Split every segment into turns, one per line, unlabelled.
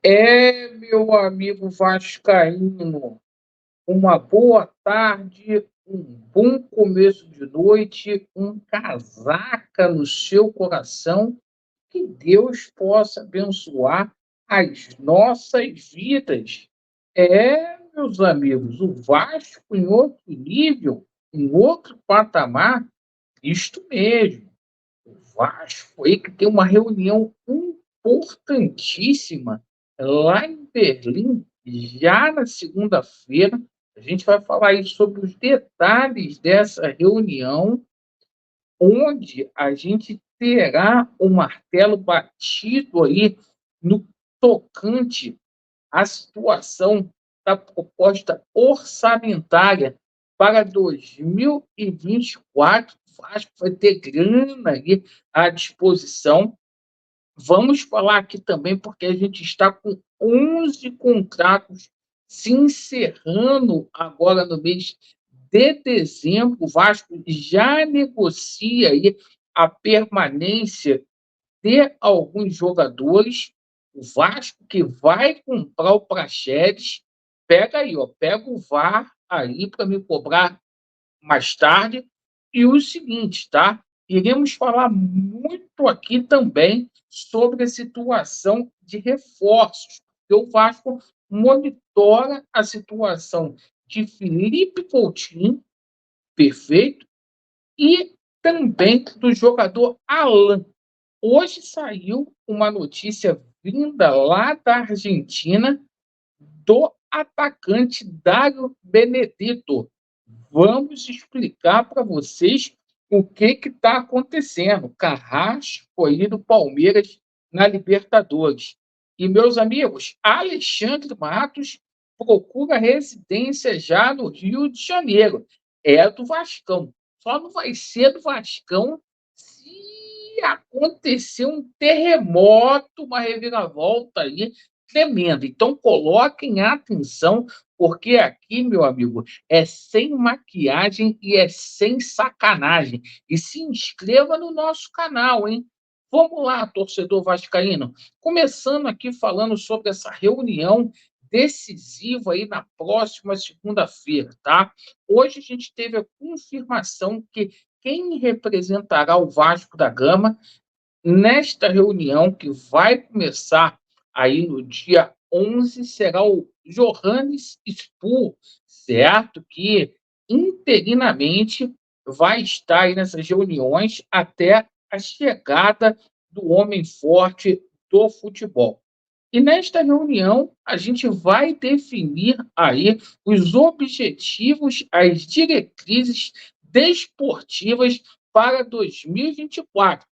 Meu amigo vascaíno, uma boa tarde, um bom começo de noite, um casaca no seu coração, que Deus possa abençoar as nossas vidas. Meus amigos, o Vasco em outro nível, em outro patamar, isto mesmo. O Vasco aí que tem uma reunião importantíssima lá em Berlim, já na segunda-feira. A gente vai falar aí sobre os detalhes dessa reunião, onde a gente terá o martelo batido aí no tocante à situação da proposta orçamentária para 2024. O Vasco vai ter grana aí à disposição. Vamos falar aqui também, porque a gente está com 11 contratos se encerrando agora no mês de dezembro. O Vasco já negocia aí a permanência de alguns jogadores. O Vasco que vai comprar o Praxedes. Pega aí, ó, pega o VAR aí para me cobrar mais tarde. E o seguinte, tá? Iremos falar muito aqui também sobre a situação de reforços, porque o Vasco monitora a situação de Felipe Coutinho, perfeito, e também do jogador Alan. Hoje saiu uma notícia vinda lá da Argentina do atacante Dário Benedetto. Vamos explicar para vocês o que está acontecendo. Carrasco aí do Palmeiras na Libertadores. E, meus amigos, Alexandre Matos procura residência já no Rio de Janeiro. É do Vascão. Só não vai ser do Vascão se acontecer um terremoto, uma reviravolta aí tremenda. Então, coloquem atenção, porque aqui, meu amigo, é sem maquiagem e é sem sacanagem. E se inscreva no nosso canal, hein? Vamos lá, torcedor vascaíno. Começando aqui falando sobre essa reunião decisiva aí na próxima segunda-feira, tá? Hoje a gente teve a confirmação que quem representará o Vasco da Gama nesta reunião, que vai começar aí no dia 11, será o Johannes Spur, certo? Que interinamente vai estar aí nessas reuniões até a chegada do homem forte do futebol. E nesta reunião, a gente vai definir aí os objetivos, as diretrizes desportivas para 2024.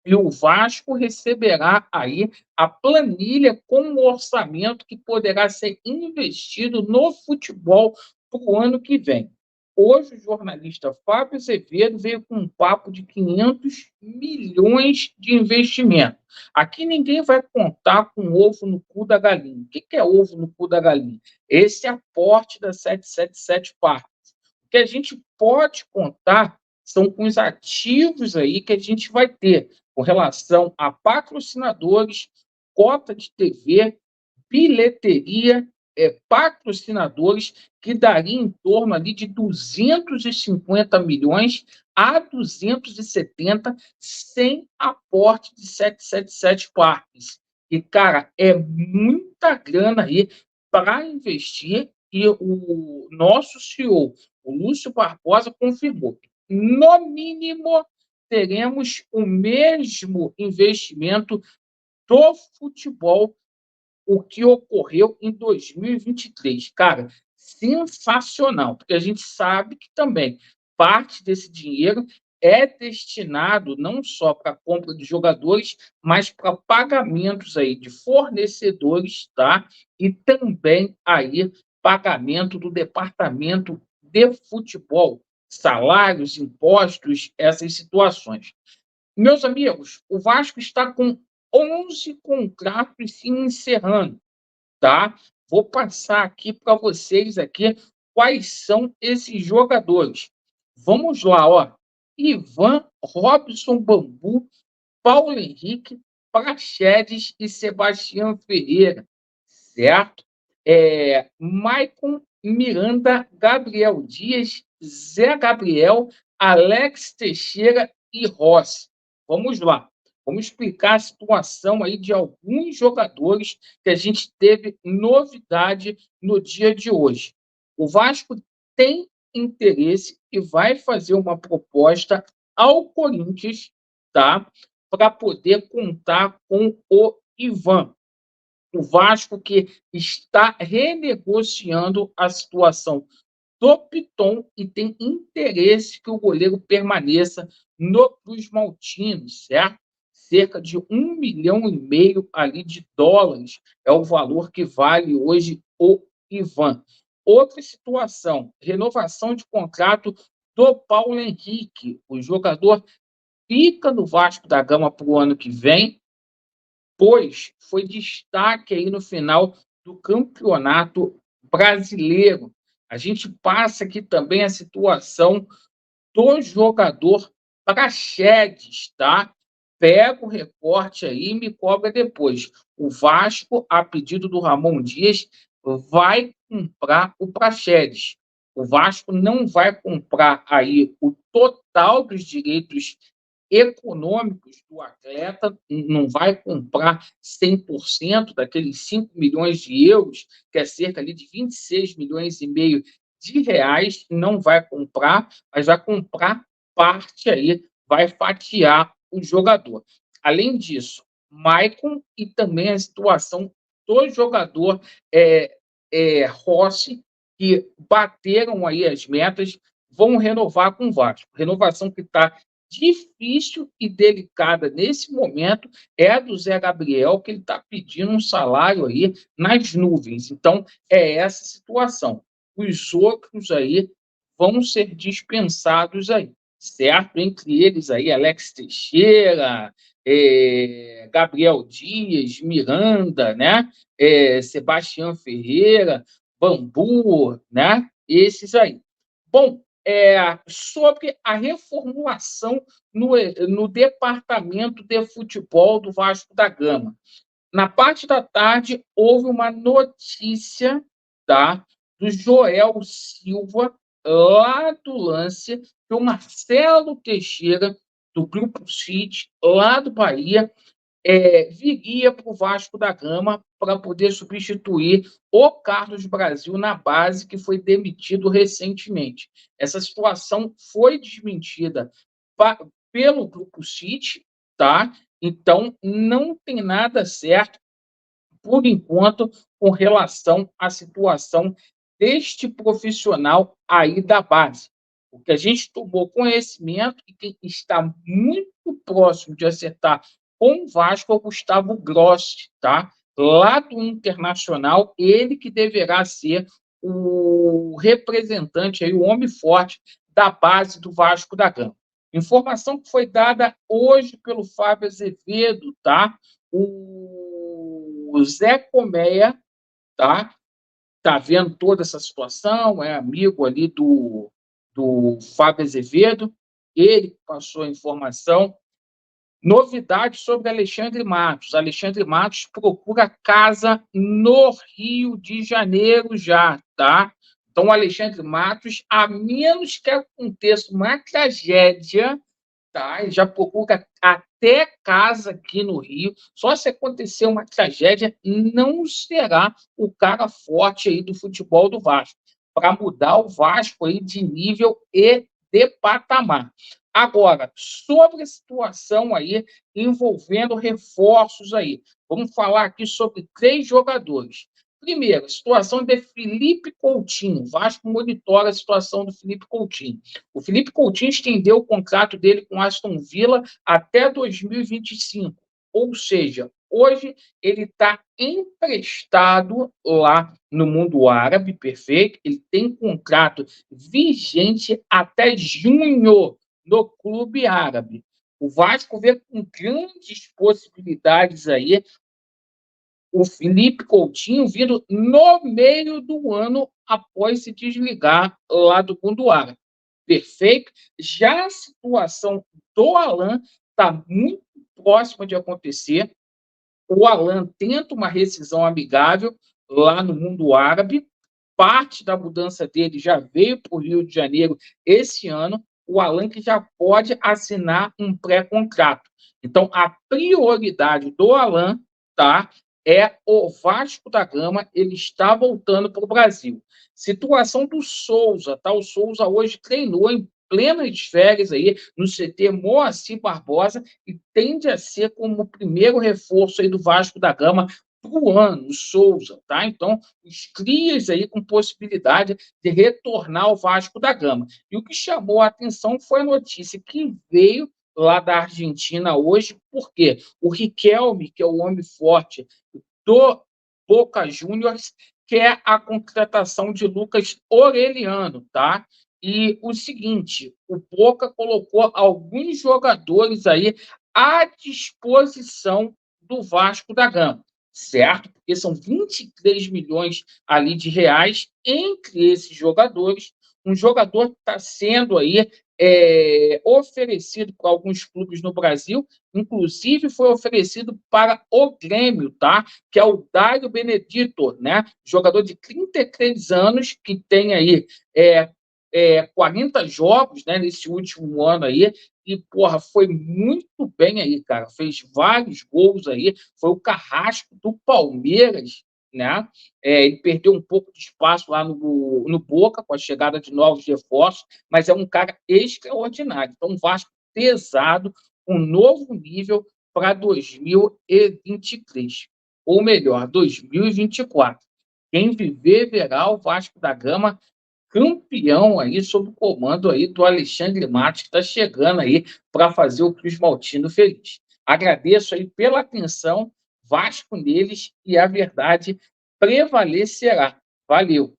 E o Vasco receberá aí a planilha com o orçamento que poderá ser investido no futebol para o ano que vem. Hoje, o jornalista Fábio Azevedo veio com um papo de 500 milhões de investimento. Aqui ninguém vai contar com ovo no cu da galinha. O que é ovo no cu da galinha? Esse aporte da 777 Parques. O que a gente pode contar são com os ativos aí que a gente vai ter com relação a patrocinadores, cota de TV, bilheteria, patrocinadores, que daria em torno ali de 250 milhões a 270, sem aporte de 777 parques. E, cara, é muita grana aí para investir, e o nosso CEO, o Lúcio Barbosa, confirmou que, no mínimo, teremos o mesmo investimento do futebol, o que ocorreu em 2023. Cara, sensacional, porque a gente sabe que também parte desse dinheiro é destinado não só para a compra de jogadores, mas para pagamentos aí de fornecedores, tá? E também aí pagamento do departamento de futebol, salários, impostos, essas situações. Meus amigos, o Vasco está com 11 contratos se encerrando, tá? Vou passar aqui para vocês aqui quais são esses jogadores. Vamos lá, ó. Ivan, Robson Bambu, Paulo Henrique, Praxedes e Sebastião Ferreira, certo? Maicon, Miranda, Gabriel Dias, Zé Gabriel, Alex Teixeira e Rossi. Vamos lá. Vamos explicar a situação aí de alguns jogadores que a gente teve novidade no dia de hoje. O Vasco tem interesse e vai fazer uma proposta ao Corinthians, tá? Para poder contar com o Ivan. O Vasco que está renegociando a situação do Piton e tem interesse que o goleiro permaneça no Cruz Maltino, certo? Cerca de 1,5 milhão ali de dólares é o valor que vale hoje o Ivan. Outra situação, renovação de contrato do Paulo Henrique. O jogador fica no Vasco da Gama para o ano que vem, pois foi destaque aí no final do Campeonato Brasileiro. A gente passa aqui também a situação do jogador Praxedes, tá? Pega o recorte aí e me cobra depois. O Vasco, a pedido do Ramon Dias, vai comprar o Praxedes. O Vasco não vai comprar aí o total dos direitos econômicos do atleta, não vai comprar 100% daqueles 5 milhões de euros, que é cerca ali de 26 milhões e meio de reais, não vai comprar, mas vai comprar parte aí, vai fatiar o jogador. Além disso, Maicon e também a situação do jogador Rossi, que bateram aí as metas, vão renovar com o Vasco. Renovação que está difícil e delicada nesse momento é a do Zé Gabriel, que ele está pedindo um salário aí nas nuvens. Então, é essa situação. Os outros aí vão ser dispensados aí, certo? Entre eles aí, Alex Teixeira, Gabriel Dias, Miranda, né? Sebastião Ferreira, Bambu, né? Esses aí. Bom, sobre a reformulação no departamento de futebol do Vasco da Gama. Na parte da tarde, houve uma notícia, tá, do Joel Silva, lá do Lance, que o Marcelo Teixeira, do Grupo City, lá do Bahia, viria para o Vasco da Gama para poder substituir o Carlos Brasil na base, que foi demitido recentemente. Essa situação foi desmentida pelo Grupo City, tá? Então, não tem nada certo, por enquanto, com relação à situação deste profissional aí da base. O que a gente tomou conhecimento e quem está muito próximo de acertar com o Vasco é o Gustavo Grossi, tá? Lá do Internacional, ele que deverá ser o representante, aí, o homem forte da base do Vasco da Gama. Informação que foi dada hoje pelo Fábio Azevedo, tá? O Zé Colmeia, tá? Tá vendo toda essa situação, é amigo ali do Fábio Azevedo, ele passou a informação. Novidade sobre Alexandre Matos. Alexandre Matos procura casa no Rio de Janeiro já, tá? Então, Alexandre Matos, a menos que aconteça uma tragédia, tá? Ele já procura até casa aqui no Rio. Só se acontecer uma tragédia, não será o cara forte aí do futebol do Vasco, para mudar o Vasco aí de nível e de patamar. Agora, sobre a situação aí envolvendo reforços aí, vamos falar aqui sobre 3 jogadores. Primeiro, a situação de Felipe Coutinho. O Vasco monitora a situação do Felipe Coutinho. O Felipe Coutinho estendeu o contrato dele com Aston Villa até 2025. Ou seja, hoje ele está emprestado lá no mundo árabe, perfeito? Ele tem contrato vigente até junho no clube árabe. O Vasco vê com grandes possibilidades aí o Felipe Coutinho vindo no meio do ano após se desligar lá do mundo árabe. Perfeito? Já a situação do Alan está muito próxima de acontecer. O Alan tenta uma rescisão amigável lá no mundo árabe. Parte da mudança dele já veio para o Rio de Janeiro esse ano. O Alan que já pode assinar um pré-contrato. Então, a prioridade do Alan, tá, é o Vasco da Gama. Ele está voltando para o Brasil. Situação do Souza, tá? O Souza hoje treinou em plenas férias aí no CT Moacir Barbosa e tende a ser como o primeiro reforço aí do Vasco da Gama para o ano, o Souza, tá? Então, os crias aí com possibilidade de retornar ao Vasco da Gama. E o que chamou a atenção foi a notícia que veio lá da Argentina hoje, porque o Riquelme, que é o homem forte do Boca Juniors, quer a contratação de Lucas Orelhano, tá? E o seguinte, o Boca colocou alguns jogadores aí à disposição do Vasco da Gama, certo? Porque são 23 milhões ali de reais entre esses jogadores. Um jogador que está sendo aí oferecido para alguns clubes no Brasil, inclusive foi oferecido para o Grêmio, tá? Que é o Dário Benedito, né? Jogador de 33 anos, que tem aí 40 jogos, né, nesse último ano aí, e, porra, foi muito bem aí, cara. Fez vários gols aí, foi o carrasco do Palmeiras, né? Ele perdeu um pouco de espaço lá no Boca, com a chegada de novos reforços, mas é um cara extraordinário. Então, um Vasco pesado, um novo nível para 2023. Ou melhor, 2024. Quem viver verá o Vasco da Gama campeão aí, sob o comando aí do Alexandre Matos, que está chegando aí para fazer o Cruz Maltino feliz. Agradeço aí pela atenção, Vasco neles, e a verdade prevalecerá. Valeu!